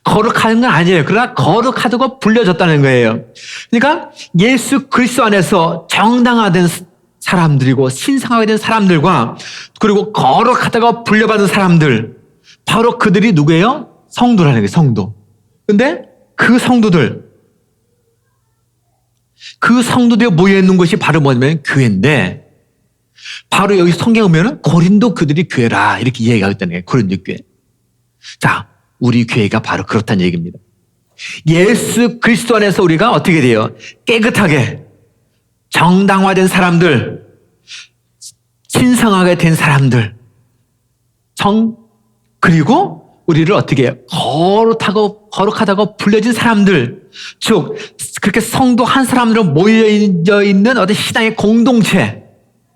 거룩한 건 아니에요. 그러나 거룩하다고 불려졌다는 거예요. 그러니까 예수 그리스도 안에서 정당화된 사람들이고 신성하게 된 사람들과 그리고 거룩하다고 불려받은 사람들, 바로 그들이 누구예요? 성도라는 거예요. 성도. 근데 그 성도들이 모여있는 곳이 바로 뭐냐면 교회인데, 바로 여기 성경에 보면 고린도 그들이 교회라 이렇게 이야기하고 있다는 거예요. 고린도 교회. 자, 우리 교회가 바로 그렇다는 얘기입니다. 예수 그리스도 안에서 우리가 어떻게 돼요? 깨끗하게 정당화된 사람들, 신성하게 된 사람들, 그리고 우리를 어떻게 해요? 거룩하다고 불려진 사람들, 즉 그렇게 성도 한 사람으로 모여 있는 어떤 신앙의 공동체,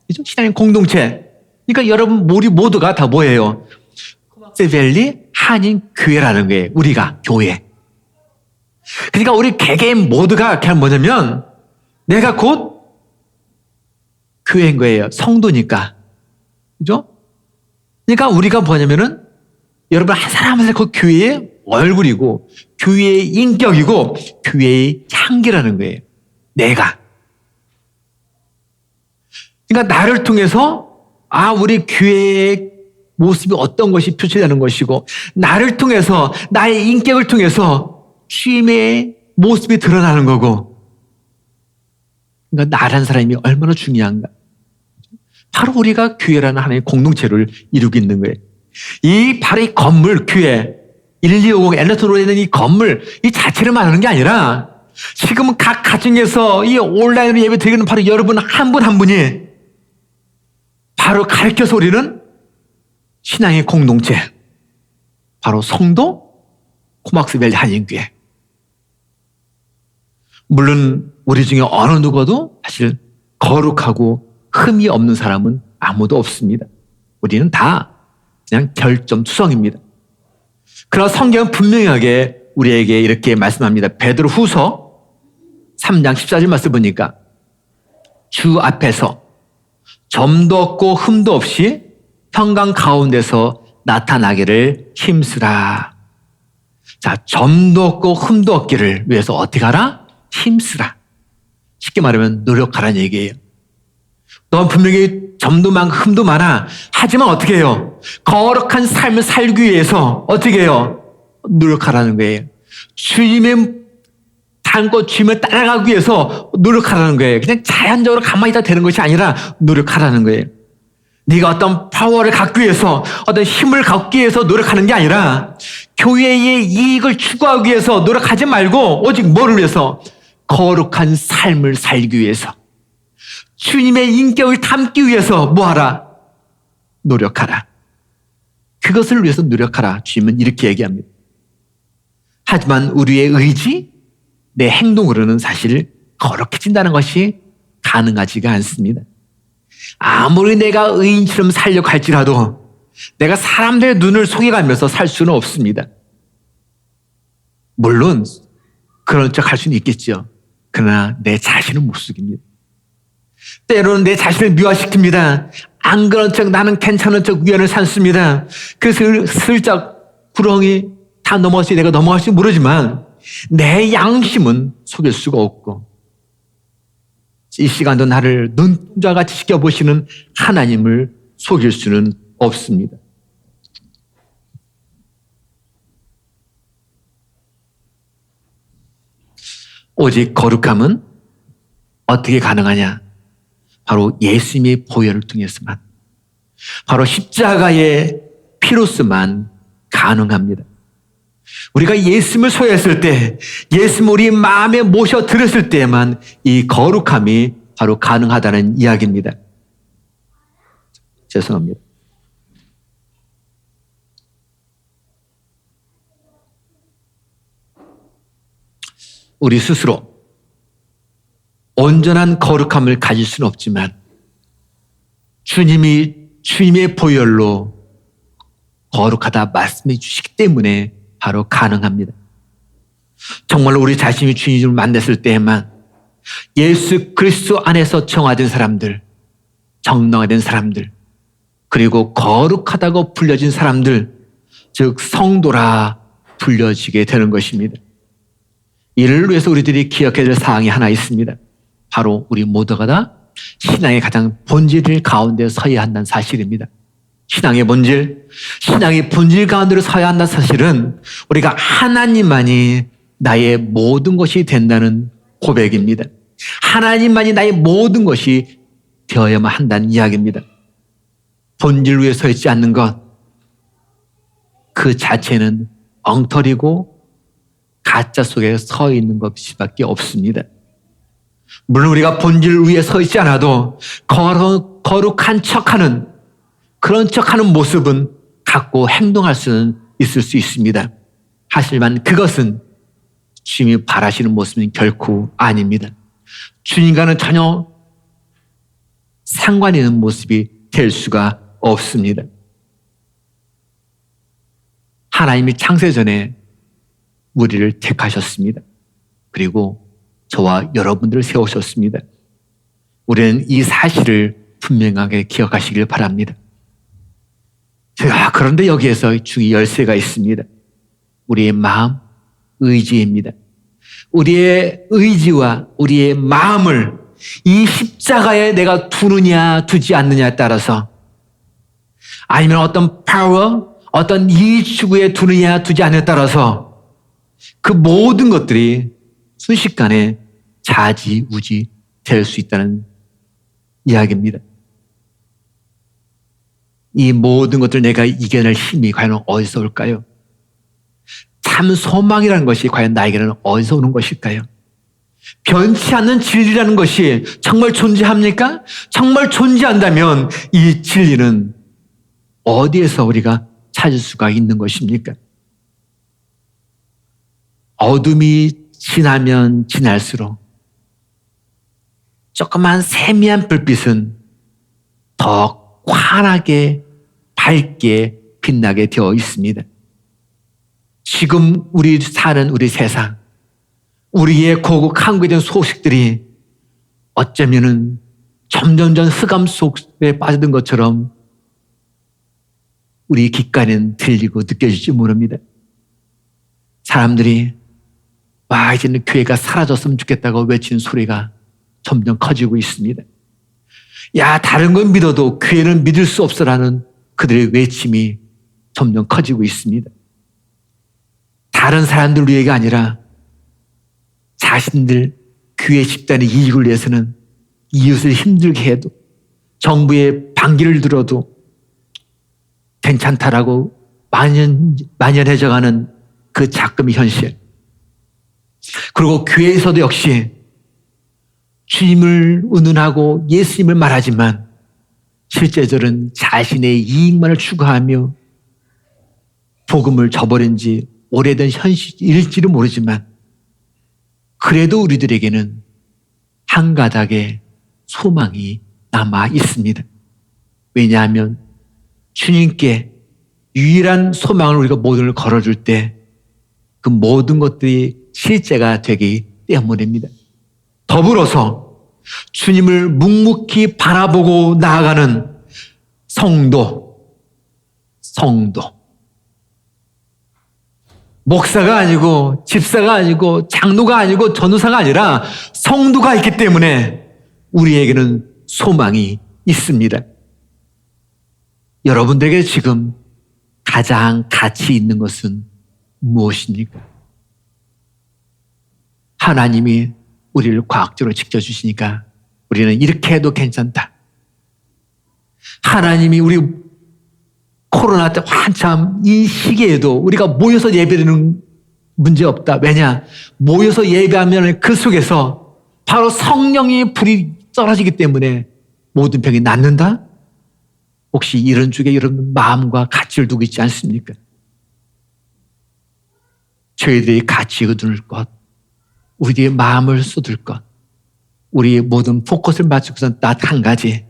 그죠? 신앙의 공동체. 그러니까 여러분 우리 모두가 다 뭐예요? 코막스밸리 한인 교회라는 거예요. 우리가 교회. 그러니까 우리 개개인 모두가 그냥 뭐냐면 내가 곧 교회인 거예요. 성도니까. 그죠? 그러니까 우리가 뭐냐면은 여러분 한 사람 한 사람 그 교회의 얼굴이고 교회의 인격이고 교회의 향기라는 거예요. 내가. 그러니까 나를 통해서 우리 교회의 모습이 어떤 것이 표출되는 것이고, 나를 통해서 나의 인격을 통해서 주님의 모습이 드러나는 거고, 그러니까 나라는 사람이 얼마나 중요한가. 바로 우리가 교회라는 하나의 공동체를 이루고 있는 거예요. 바로 이 건물, 교회 1250 엘리베이터로 있는 이 건물 이 자체를 말하는 게 아니라 지금은 각 가정에서 이 온라인으로 예배 드리는 바로 여러분 한 분 한 분이 바로 가르쳐서 우리는 신앙의 공동체, 바로 성도 코막스밸리 한인교회. 물론 우리 중에 어느 누구도 사실 거룩하고 흠이 없는 사람은 아무도 없습니다. 우리는 다 그냥 결점투성입니다. 그러나 성경은 분명하게 우리에게 이렇게 말씀합니다. 베드로 후서 3장 14절 말씀 보니까 주 앞에서 점도 없고 흠도 없이 평강 가운데서 나타나기를 힘쓰라. 자, 점도 없고 흠도 없기를 위해서 어떻게 하라? 힘쓰라. 쉽게 말하면 노력하라는 얘기예요. 넌 분명히 점도 많고 흠도 많아. 하지만 어떻게 해요? 거룩한 삶을 살기 위해서 어떻게 해요? 노력하라는 거예요. 주님의 닮고 주님을 따라가기 위해서 노력하라는 거예요. 그냥 자연적으로 가만히 있다 되는 것이 아니라 노력하라는 거예요. 네가 어떤 파워를 갖기 위해서, 어떤 힘을 갖기 위해서 노력하는 게 아니라 교회의 이익을 추구하기 위해서 노력하지 말고 오직 뭐를 위해서? 거룩한 삶을 살기 위해서, 주님의 인격을 담기 위해서 뭐하라? 노력하라. 그것을 위해서 노력하라. 주님은 이렇게 얘기합니다. 하지만 우리의 의지, 내 행동으로는 사실 거룩해진다는 것이 가능하지가 않습니다. 아무리 내가 의인처럼 살려고 할지라도 내가 사람들의 눈을 속여가면서 살 수는 없습니다. 물론 그런 척 할 수는 있겠죠. 그러나 내 자신은 못 속입니다. 때로는 내 자신을 미화시킵니다. 안 그런 척 나는 괜찮은 척 위안을 삼습니다. 그래서 슬쩍 구렁이 다 넘어갈지 내가 넘어갈지 모르지만 내 양심은 속일 수가 없고 이 시간도 나를 눈동자같이 지켜보시는 하나님을 속일 수는 없습니다. 오직 거룩함은 어떻게 가능하냐? 바로 예수님의 보혈을 통해서만, 바로 십자가의 피로서만 가능합니다. 우리가 예수님을 소유했을 때, 예수님을 우리 마음에 모셔 들었을 때만 이 거룩함이 바로 가능하다는 이야기입니다. 죄송합니다. 우리 스스로 온전한 거룩함을 가질 수는 없지만 주님의 보혈로 거룩하다 말씀해 주시기 때문에 바로 가능합니다. 정말로 우리 자신이 주님을 만났을 때에만 예수 그리스도 안에서 정화된 사람들, 정령화된 사람들, 그리고 거룩하다고 불려진 사람들, 즉 성도라 불려지게 되는 것입니다. 이를 위해서 우리들이 기억해야 될 사항이 하나 있습니다. 바로 우리 모두가 다 신앙의 가장 본질 가운데 서야 한다는 사실입니다. 신앙의 본질 가운데로 서야 한다는 사실은 우리가 하나님만이 나의 모든 것이 된다는 고백입니다. 하나님만이 나의 모든 것이 되어야만 한다는 이야기입니다. 본질 위에 서 있지 않는 것, 그 자체는 엉터리고 가짜 속에 서 있는 것밖에 없습니다. 물론 우리가 본질 위에 서 있지 않아도 거룩한 척하는 그런 척하는 모습은 갖고 행동할 수는 있을 수 있습니다. 하지만 그것은 주님이 바라시는 모습은 결코 아닙니다. 주님과는 전혀 상관이 있는 모습이 될 수가 없습니다. 하나님이 창세전에 우리를 택하셨습니다. 그리고 저와 여러분들을 세우셨습니다. 우리는 이 사실을 분명하게 기억하시길 바랍니다. 그런데 여기에서 중요한 열쇠가 있습니다. 우리의 마음, 의지입니다. 우리의 의지와 우리의 마음을 이 십자가에 내가 두느냐 두지 않느냐에 따라서, 아니면 어떤 파워, 어떤 이익 추구에 두느냐 두지 않느냐에 따라서 그 모든 것들이 순식간에 좌지우지 될 수 있다는 이야기입니다. 이 모든 것들 내가 이겨낼 힘이 과연 어디서 올까요? 참 소망이라는 것이 과연 나에게는 어디서 오는 것일까요? 변치 않는 진리라는 것이 정말 존재합니까? 정말 존재한다면 이 진리는 어디에서 우리가 찾을 수가 있는 것입니까? 어둠이 지나면 지날수록 조그만 세미한 불빛은 더 환하게 밝게 빛나게 되어 있습니다. 지금 우리 사는 우리 세상, 우리의 고국한국에 소식들이 어쩌면은 점점점 흑암 속에 빠져든 것처럼 우리 귓가에는 들리고 느껴질지 모릅니다. 사람들이 이제는 교회가 사라졌으면 좋겠다고 외치는 소리가 점점 커지고 있습니다. 다른 건 믿어도 교회는 믿을 수 없어라는 그들의 외침이 점점 커지고 있습니다. 다른 사람들 위해가 아니라 자신들 교회 집단의 이익을 위해서는 이웃을 힘들게 해도, 정부의 반기를 들어도 괜찮다라고 만연해져가는 그 작금의 현실. 그리고 교회에서도 역시 주님을 의논하고 예수님을 말하지만 실제적으로는 자신의 이익만을 추구하며 복음을 저버린 지 오래된 현실일지는 모르지만 그래도 우리들에게는 한 가닥의 소망이 남아 있습니다. 왜냐하면 주님께 유일한 소망을 우리가 모든 걸 걸어줄 때 그 모든 것들이 실제가 되기 때문입니다. 더불어서 주님을 묵묵히 바라보고 나아가는 성도. 목사가 아니고 집사가 아니고 장로가 아니고 전도사가 아니라 성도가 있기 때문에 우리에게는 소망이 있습니다. 여러분들에게 지금 가장 가치 있는 것은 무엇입니까? 하나님이 우리를 과학적으로 지켜주시니까 우리는 이렇게 해도 괜찮다. 하나님이 우리 코로나 때 한참 이 시기에도 우리가 모여서 예배드리는 문제 없다. 왜냐? 모여서 예배하면 그 속에서 바로 성령의 불이 떨어지기 때문에 모든 병이 낫는다? 혹시 이런 쪽에 이런 마음과 가치를 두고 있지 않습니까? 저희들이 가치를 둘 것, 우리의 마음을 쏟을 것, 우리의 모든 포커스를 맞추고선 딱 한 가지,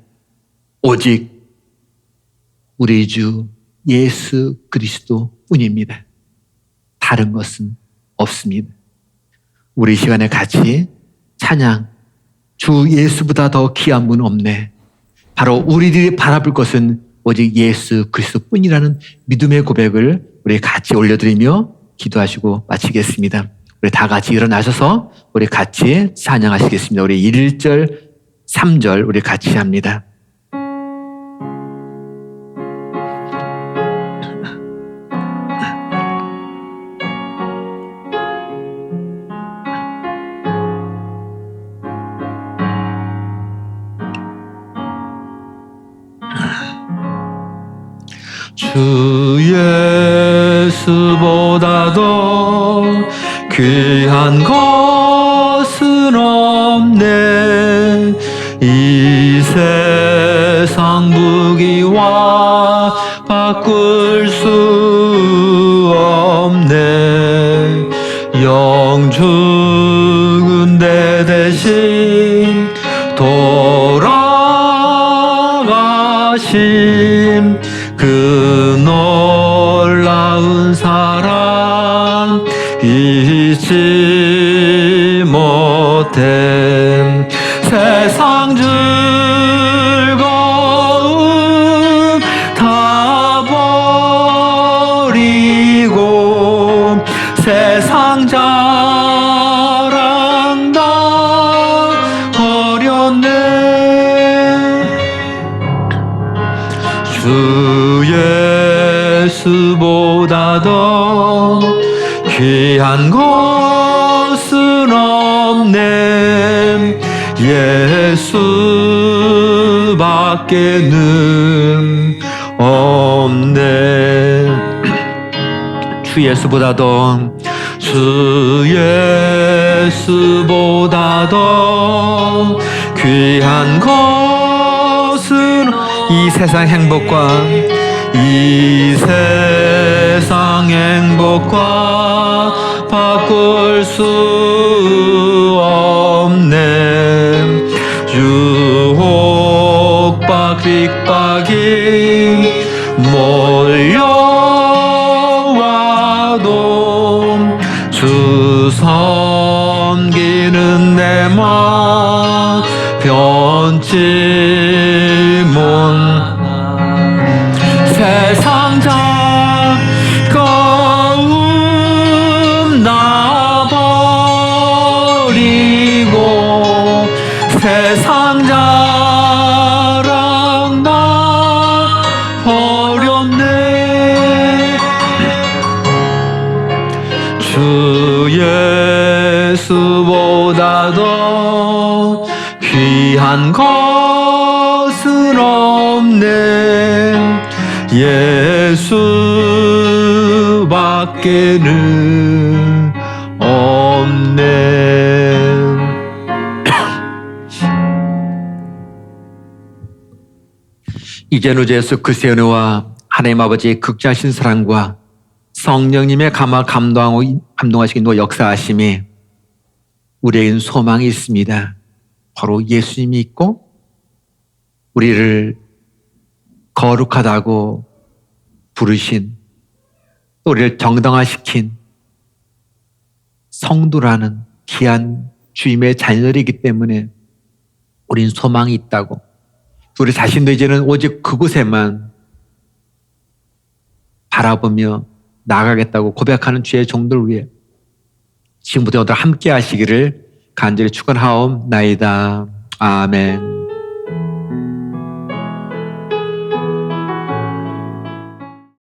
오직 우리 주 예수 그리스도뿐입니다. 다른 것은 없습니다. 우리 시간에 같이 찬양, 주 예수보다 더 귀한 분은 없네. 바로 우리들이 바라볼 것은 오직 예수 그리스도뿐이라는 믿음의 고백을 우리 같이 올려드리며 기도하시고 마치겠습니다. 우리 다 같이 일어나셔서 우리 같이 찬양하시겠습니다. 우리 1절, 3절 우리 같이 합니다. 주 예수보다도 귀한 것은 없네. 이 세상 무기와 바꿀 수 없네. 영죽은 내 대신 돌아가심, 그 놀라운 사랑 잊지 못해. 세상 즐거움 다 버리고 세상 자랑 다 버렸네. 주 예수보다 더 귀한 것은 없네. 예수밖에는 없네. 주 예수보다도 주 예수보다도 귀한 것은 이 세상 행복과 이 세상 행복과 바꿀 수 없네. 유혹박 빅박이 몰려와도 주 섬기는 내 마음 변치 못. 세상 즐거움 나 버리고 세상 자랑 나 버렸네. 주 예수보다도 귀한 것은 없네. 예수밖에는 없네. 이제는 예수 그리스도의 은혜와 하나님 아버지의 극자하신 사랑과 성령님의 감동하시고 역사하심이 우리에게는 소망이 있습니다. 바로 예수님이 있고 우리를 거룩하다고 부르신 또 우리를 정당화시킨 성도라는 귀한 주님의 자녀들이기 때문에 우린 소망이 있다고 우리 자신도 이제는 오직 그곳에만 바라보며 나아가겠다고 고백하는 주의 종들 위해 지금부터 함께 하시기를 간절히 축원하옵나이다. 아멘.